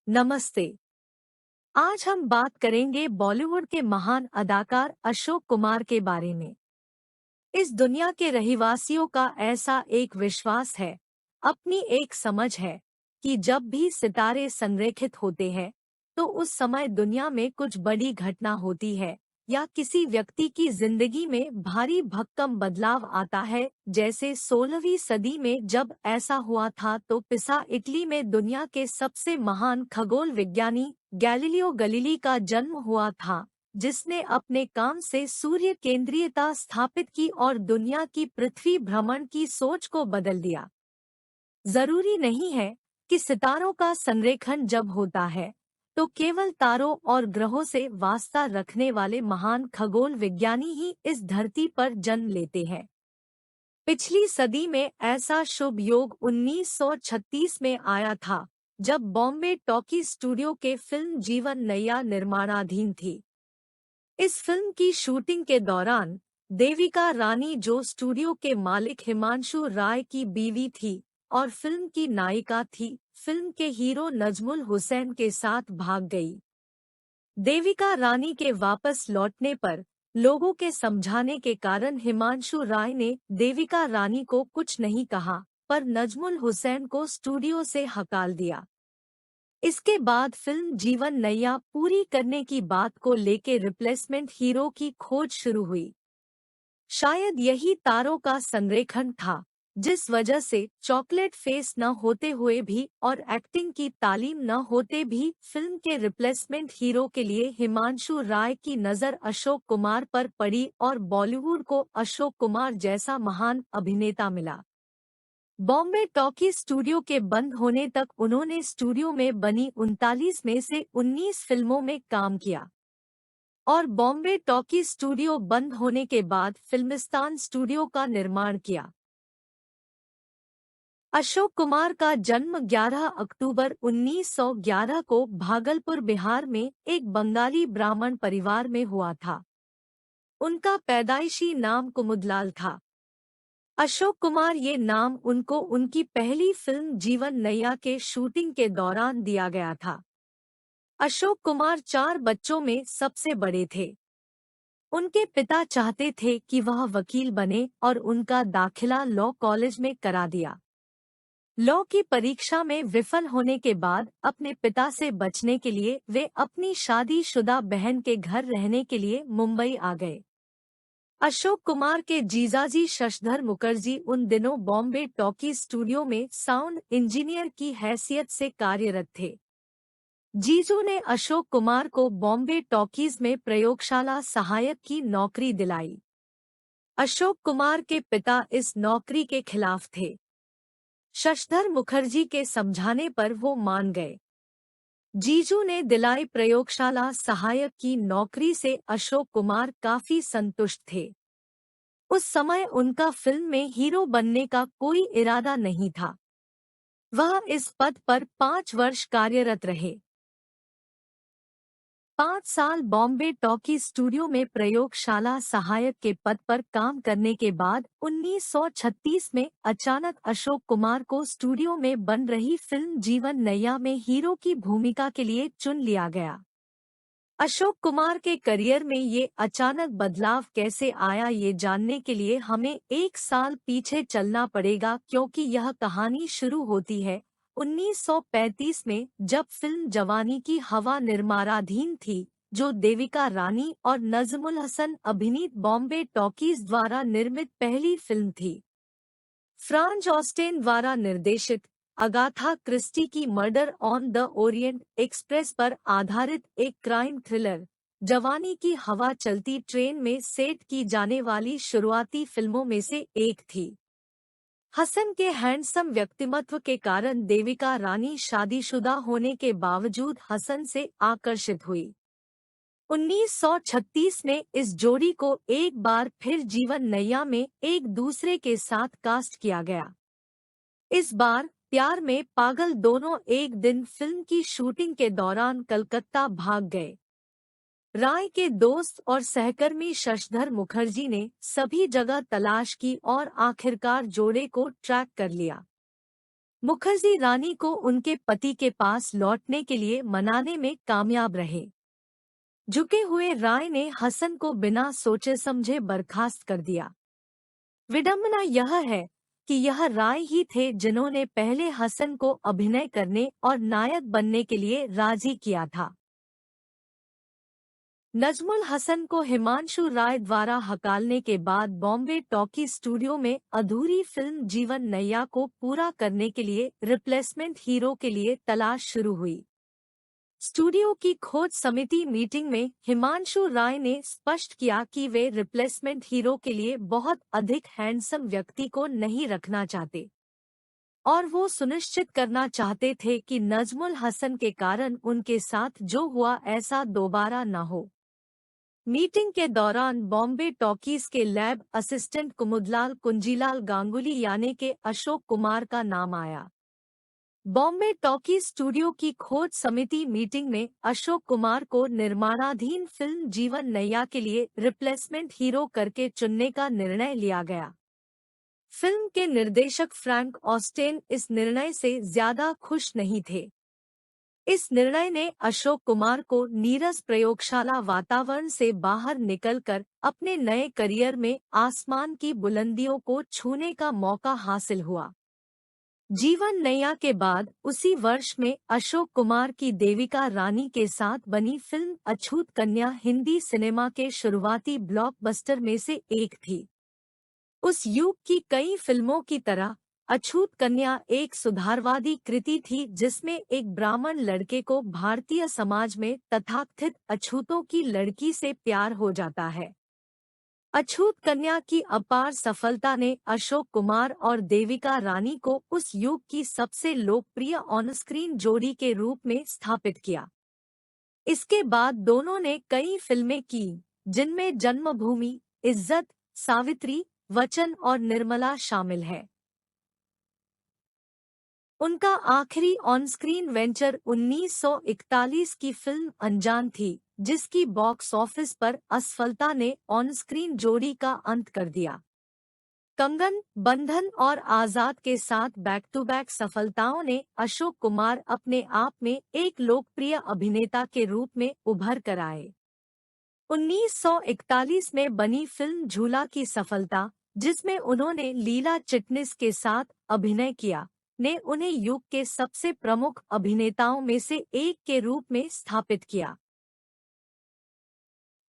नमस्ते। आज हम बात करेंगे बॉलीवुड के महान अदाकार अशोक कुमार के बारे में। इस दुनिया के रहीवासियों का ऐसा एक विश्वास है, अपनी एक समझ है, कि जब भी सितारे संरेखित होते हैं, तो उस समय दुनिया में कुछ बड़ी घटना होती है या किसी व्यक्ति की जिंदगी में भारी भक्कम बदलाव आता है। जैसे 16वीं सदी में जब ऐसा हुआ था तो पिसा इटली में दुनिया के सबसे महान खगोल विज्ञानी गैलीलियो गलीली का जन्म हुआ था, जिसने अपने काम से सूर्य केंद्रीयता स्थापित की और दुनिया की पृथ्वी भ्रमण की सोच को बदल दिया। जरूरी नहीं है कि सितारों का संरेखन जब होता है तो केवल तारों और ग्रहों से वास्ता रखने वाले महान खगोल विज्ञानी ही इस धरती पर जन्म लेते हैं। पिछली सदी में ऐसा शुभ योग 1936 में आया था, जब बॉम्बे टॉकी स्टूडियो के फिल्म जीवन नैया निर्माणाधीन थी। इस फिल्म की शूटिंग के दौरान देविका रानी, जो स्टूडियो के मालिक हिमांशु राय की बीवी थी और फिल्म की नायिका थी, फिल्म के हीरो नजमुल हुसैन के साथ भाग गई। देविका रानी के वापस लौटने पर लोगों के समझाने के कारण हिमांशु राय ने देविका रानी को कुछ नहीं कहा, पर नजमुल हुसैन को स्टूडियो से हकाल दिया। इसके बाद फिल्म जीवन नैया पूरी करने की बात को लेकर रिप्लेसमेंट हीरो की खोज शुरू हुई। शायद यही तारों का संरेखन था, जिस वजह से चॉकलेट फेस न होते हुए भी और एक्टिंग की तालीम न होते भी फिल्म के रिप्लेसमेंट हीरो के लिए हिमांशु राय की नज़र अशोक कुमार पर पड़ी और बॉलीवुड को अशोक कुमार जैसा महान अभिनेता मिला। बॉम्बे टॉकी स्टूडियो के बंद होने तक उन्होंने स्टूडियो में बनी 39 में से 19 फिल्मों में काम किया और बॉम्बे टॉकी स्टूडियो बंद होने के बाद फिल्मिस्तान स्टूडियो का निर्माण किया। अशोक कुमार का जन्म 11 अक्टूबर 1911 को भागलपुर, बिहार में एक बंगाली ब्राह्मण परिवार में हुआ था। उनका पैदाइशी नाम कुमुदलाल था। अशोक कुमार ये नाम उनको उनकी पहली फिल्म जीवन नैया के शूटिंग के दौरान दिया गया था। अशोक कुमार 4 बच्चों में सबसे बड़े थे। उनके पिता चाहते थे कि वह वकील बने और उनका दाखिला लॉ कॉलेज में करा दिया। लॉ की परीक्षा में विफल होने के बाद अपने पिता से बचने के लिए वे अपनी शादीशुदा बहन के घर रहने के लिए मुंबई आ गए। अशोक कुमार के जीजाजी शशधर मुखर्जी उन दिनों बॉम्बे टॉकी स्टूडियो में साउंड इंजीनियर की हैसियत से कार्यरत थे। जीजू ने अशोक कुमार को बॉम्बे टॉकीज में प्रयोगशाला सहायक की नौकरी दिलाई। अशोक कुमार के पिता इस नौकरी के खिलाफ थे। शशधर मुखर्जी के समझाने पर वो मान गए। जीजू ने दिलाई प्रयोगशाला सहायक की नौकरी से अशोक कुमार काफी संतुष्ट थे। उस समय उनका फिल्म में हीरो बनने का कोई इरादा नहीं था। वह इस पद पर 5 वर्ष कार्यरत रहे। 5 साल बॉम्बे टॉकी स्टूडियो में प्रयोगशाला सहायक के पद पर काम करने के बाद 1936 में अचानक अशोक कुमार को स्टूडियो में बन रही फिल्म जीवन नैया में हीरो की भूमिका के लिए चुन लिया गया। अशोक कुमार के करियर में ये अचानक बदलाव कैसे आया, ये जानने के लिए हमें 1 साल पीछे चलना पड़ेगा, क्योंकि यह कहानी शुरू होती है 1935 में, जब फिल्म जवानी की हवा निर्माणाधीन थी, जो देविका रानी और नजमुल हसन अभिनीत बॉम्बे टॉकीज द्वारा निर्मित पहली फिल्म थी। फ्रांज ऑस्टेन द्वारा निर्देशित अगाथा क्रिस्टी की murder on the Orient express पर आधारित एक क्राइम थ्रिलर जवानी की हवा चलती ट्रेन में सेट की जाने वाली शुरुआती फिल्मों में से एक थी। हसन के हैंडसम व्यक्तिमत्व के कारण देविका रानी शादीशुदा होने के बावजूद हसन से आकर्षित हुई। 1936 में इस जोड़ी को एक बार फिर जीवन नैया में एक दूसरे के साथ कास्ट किया गया। इस बार प्यार में पागल दोनों एक दिन फिल्म की शूटिंग के दौरान कलकत्ता भाग गए। राय के दोस्त और सहकर्मी शशधर मुखर्जी ने सभी जगह तलाश की और आखिरकार जोड़े को ट्रैक कर लिया। मुखर्जी रानी को उनके पति के पास लौटने के लिए मनाने में कामयाब रहे। झुके हुए राय ने हसन को बिना सोचे समझे बर्खास्त कर दिया। विडंबना यह है कि यह राय ही थे जिन्होंने पहले हसन को अभिनय करने और नायक बनने के लिए राजी किया था। नजमुल हसन को हिमांशु राय द्वारा हकालने के बाद बॉम्बे टॉकी स्टूडियो में अधूरी फिल्म जीवन नैया को पूरा करने के लिए रिप्लेसमेंट हीरो के लिए तलाश शुरू हुई। स्टूडियो की खोज समिति मीटिंग में हिमांशु राय ने स्पष्ट किया कि वे रिप्लेसमेंट हीरो के लिए बहुत अधिक हैंडसम व्यक्ति को नहीं रखना चाहते और वो सुनिश्चित करना चाहते थे कि नजमुल हसन के कारण उनके साथ जो हुआ ऐसा दोबारा न हो। मीटिंग के दौरान बॉम्बे टॉकीज के लैब असिस्टेंट कुमुदलाल कुंजीलाल गांगुली यानी के अशोक कुमार का नाम आया। बॉम्बे टॉकीज स्टूडियो की खोज समिति मीटिंग में अशोक कुमार को निर्माणाधीन फिल्म जीवन नैया के लिए रिप्लेसमेंट हीरो करके चुनने का निर्णय लिया गया। फिल्म के निर्देशक फ्रैंक ऑस्टेन इस निर्णय से ज्यादा खुश नहीं थे। इस निर्णय ने अशोक कुमार को नीरस प्रयोगशाला वातावरण से बाहर निकलकर अपने नए करियर में आसमान की बुलंदियों को छूने का मौका हासिल हुआ। जीवन नैया के बाद उसी वर्ष में अशोक कुमार की देविका रानी के साथ बनी फिल्म अछूत कन्या हिंदी सिनेमा के शुरुआती ब्लॉकबस्टर में से एक थी। उस युग की कई फिल्मों की तरह अछूत कन्या एक सुधारवादी कृति थी जिसमें एक ब्राह्मण लड़के को भारतीय समाज में तथाकथित अछूतों की लड़की से प्यार हो जाता है। अछूत कन्या की अपार सफलता ने अशोक कुमार और देविका रानी को उस युग की सबसे लोकप्रिय ऑन स्क्रीन जोड़ी के रूप में स्थापित किया। इसके बाद दोनों ने कई फिल्में की जिनमें जन्मभूमि, इज्जत, सावित्री, वचन और निर्मला शामिल है। उनका आखिरी ऑन स्क्रीन वेंचर 1941 की फिल्म अनजान थी, जिसकी बॉक्स ऑफिस पर असफलता ने ऑन स्क्रीन जोड़ी का अंत कर दिया। कंगन, बंधन और आजाद के साथ बैक टू बैक सफलताओं ने अशोक कुमार अपने आप में एक लोकप्रिय अभिनेता के रूप में उभर कर आए। 1941 में बनी फिल्म झूला की सफलता, जिसमें उन्होंने लीला चिटनिस के साथ अभिनय किया, ने उन्हें युग के सबसे प्रमुख अभिनेताओं में से एक के रूप में स्थापित किया।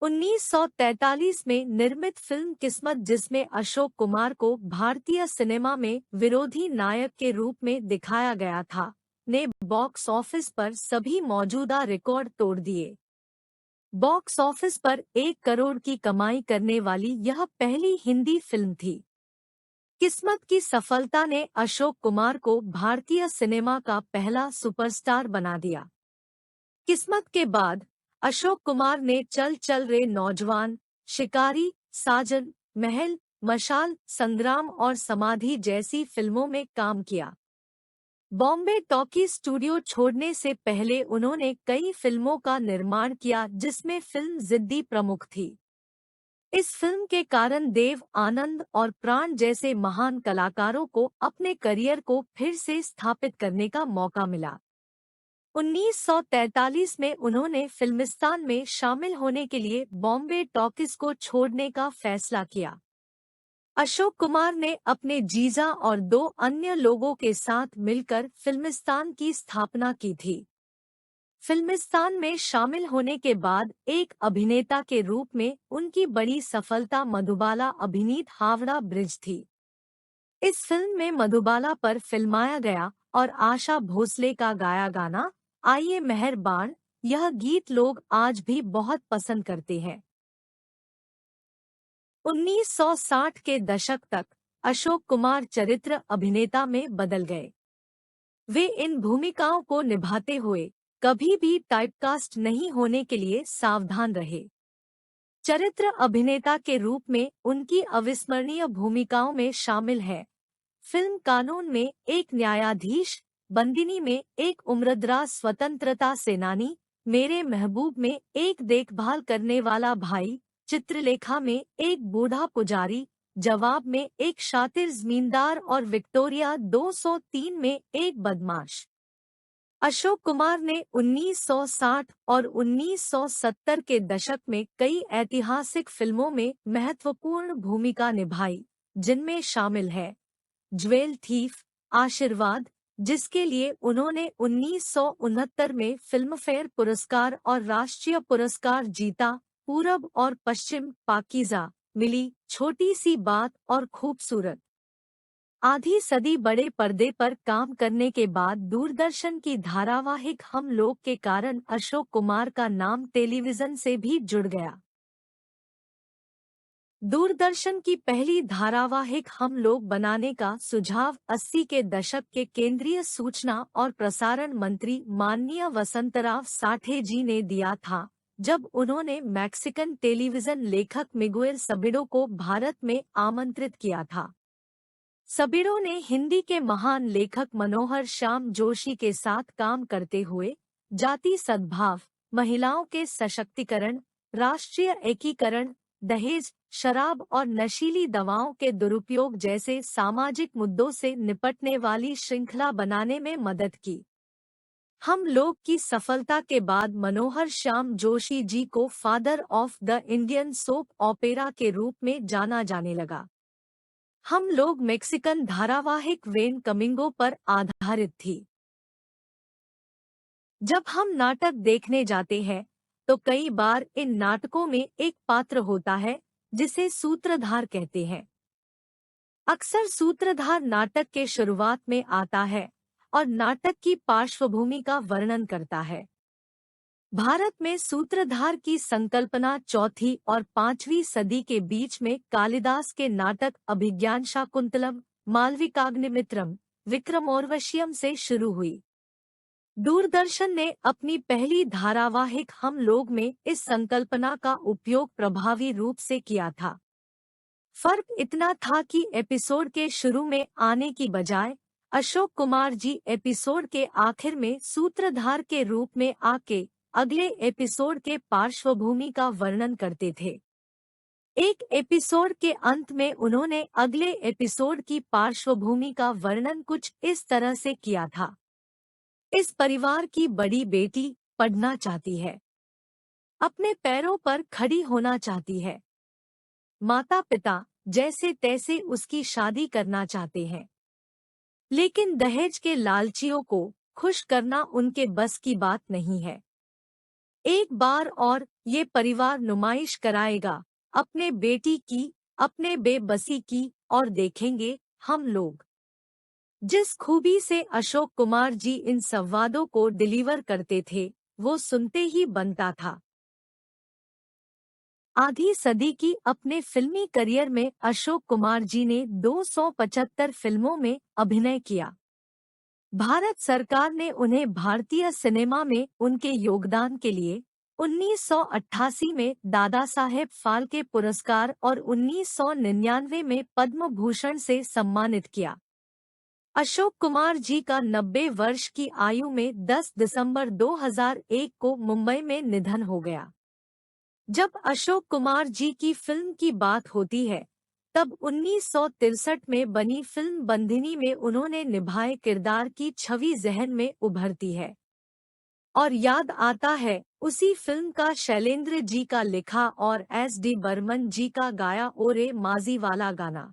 1943 में निर्मित फिल्म किस्मत, जिसमें अशोक कुमार को भारतीय सिनेमा में विरोधी नायक के रूप में दिखाया गया था, ने बॉक्स ऑफिस पर सभी मौजूदा रिकॉर्ड तोड़ दिए। बॉक्स ऑफिस पर 1 करोड़ की कमाई करने वाली यह पहली हिंदी फिल्म थी। किस्मत की सफलता ने अशोक कुमार को भारतीय सिनेमा का पहला सुपरस्टार बना दिया। किस्मत के बाद अशोक कुमार ने चल चल रे नौजवान, शिकारी, साजन, महल, मशाल, संग्राम और समाधि जैसी फिल्मों में काम किया। बॉम्बे टॉकी स्टूडियो छोड़ने से पहले उन्होंने कई फिल्मों का निर्माण किया, जिसमें फिल्म जिद्दी प्रमुख थी। इस फिल्म के कारण देव आनंद और प्राण जैसे महान कलाकारों को अपने करियर को फिर से स्थापित करने का मौका मिला। 1943 में उन्होंने फिल्मिस्तान में शामिल होने के लिए बॉम्बे टॉकीज को छोड़ने का फैसला किया। अशोक कुमार ने अपने जीजा और 2 अन्य लोगों के साथ मिलकर फिल्मिस्तान की स्थापना की थी। फिल्मिस्तान में शामिल होने के बाद एक अभिनेता के रूप में उनकी बड़ी सफलता मधुबाला अभिनीत हावड़ा ब्रिज थी। इस फिल्म में मधुबाला पर फिल्माया गया और आशा भोसले का गाया गाना आइए मेहरबान, यह गीत लोग आज भी बहुत पसंद करते हैं। 1960 के दशक तक अशोक कुमार चरित्र अभिनेता में बदल गए। वे इन भूमिकाओं को निभाते हुए कभी भी टाइपकास्ट नहीं होने के लिए सावधान रहे। चरित्र अभिनेता के रूप में उनकी अविस्मरणीय भूमिकाओं में शामिल है फिल्म कानून में एक न्यायाधीश, बंदिनी में एक उम्रदराज स्वतंत्रता सेनानी, मेरे महबूब में एक देखभाल करने वाला भाई, चित्रलेखा में एक बूढ़ा पुजारी, जवाब में एक शातिर जमींदार और विक्टोरिया 203 में एक बदमाश। अशोक कुमार ने 1960 और 1970 के दशक में कई ऐतिहासिक फिल्मों में महत्वपूर्ण भूमिका निभाई, जिनमें शामिल है ज्वेल थीफ, आशीर्वाद, जिसके लिए उन्होंने 1969 में फिल्मफेयर पुरस्कार और राष्ट्रीय पुरस्कार जीता, पूरब और पश्चिम, पाकीज़ा, मिली, छोटी सी बात और खूबसूरत। आधी सदी बड़े पर्दे पर काम करने के बाद दूरदर्शन की धारावाहिक हम लोग के कारण अशोक कुमार का नाम टेलीविजन से भी जुड़ गया। दूरदर्शन की पहली धारावाहिक हम लोग बनाने का सुझाव 80 के दशक के केंद्रीय सूचना और प्रसारण मंत्री माननीय वसंतराव साठे जी ने दिया था, जब उन्होंने मैक्सिकन टेलीविजन लेखक मिगुएल सबिडो को भारत में आमंत्रित किया था। सबिडो ने हिंदी के महान लेखक मनोहर श्याम जोशी के साथ काम करते हुए जाति सद्भाव, महिलाओं के सशक्तिकरण, राष्ट्रीय एकीकरण, दहेज, शराब और नशीली दवाओं के दुरुपयोग जैसे सामाजिक मुद्दों से निपटने वाली श्रृंखला बनाने में मदद की। हम लोग की सफलता के बाद मनोहर श्याम जोशी जी को father of the Indian soap opera के रूप में जाना जाने लगा। हम लोग मेक्सिकन धारावाहिक वेन कमिंगो पर आधारित थी। जब हम नाटक देखने जाते हैं तो कई बार इन नाटकों में एक पात्र होता है जिसे सूत्रधार कहते हैं। अक्सर सूत्रधार नाटक के शुरुआत में आता है और नाटक की पार्श्वभूमि का वर्णन करता है। भारत में सूत्रधार की संकल्पना चौथी और 5वीं सदी के बीच में कालिदास के नाटक अभिज्ञान शाकुंतलम, मालविकाग्निमित्रम, विक्रमोर्वशीयम से शुरू हुई। दूरदर्शन ने अपनी पहली धारावाहिक हम लोग में इस संकल्पना का उपयोग प्रभावी रूप से किया था। फर्क इतना था कि एपिसोड के शुरू में आने की बजाय अशोक कुमार जी एपिसोड के आखिर में सूत्रधार के रूप में आके अगले एपिसोड के पार्श्वभूमि का वर्णन करते थे। एक एपिसोड के अंत में उन्होंने अगले एपिसोड की पार्श्वभूमि का वर्णन कुछ इस तरह से किया था। इस परिवार की बड़ी बेटी पढ़ना चाहती है, अपने पैरों पर खड़ी होना चाहती है। माता पिता जैसे तैसे उसकी शादी करना चाहते हैं, लेकिन दहेज के लालचियों को खुश करना उनके बस की बात नहीं है। एक बार और ये परिवार नुमाइश कराएगा अपने बेटी की, अपने बेबसी की, और देखेंगे हम लोग। जिस खूबी से अशोक कुमार जी इन संवादों को डिलीवर करते थे, वो सुनते ही बनता था। आधी सदी की अपने फिल्मी करियर में अशोक कुमार जी ने 275 फिल्मों में अभिनय किया। भारत सरकार ने उन्हें भारतीय सिनेमा में उनके योगदान के लिए 1988 में दादा साहेब फाल्के पुरस्कार और 1999 में पद्म भूषण से सम्मानित किया। अशोक कुमार जी का 90 वर्ष की आयु में 10 दिसंबर 2001 को मुंबई में निधन हो गया। जब अशोक कुमार जी की फिल्म की बात होती है, तब 1963 में बनी फिल्म बंधिनी में उन्होंने निभाए किरदार की छवि जहन में उभरती है और याद आता है उसी फिल्म का शैलेंद्र जी का लिखा और एस डी बर्मन जी का गाया ओरे माजी वाला गाना।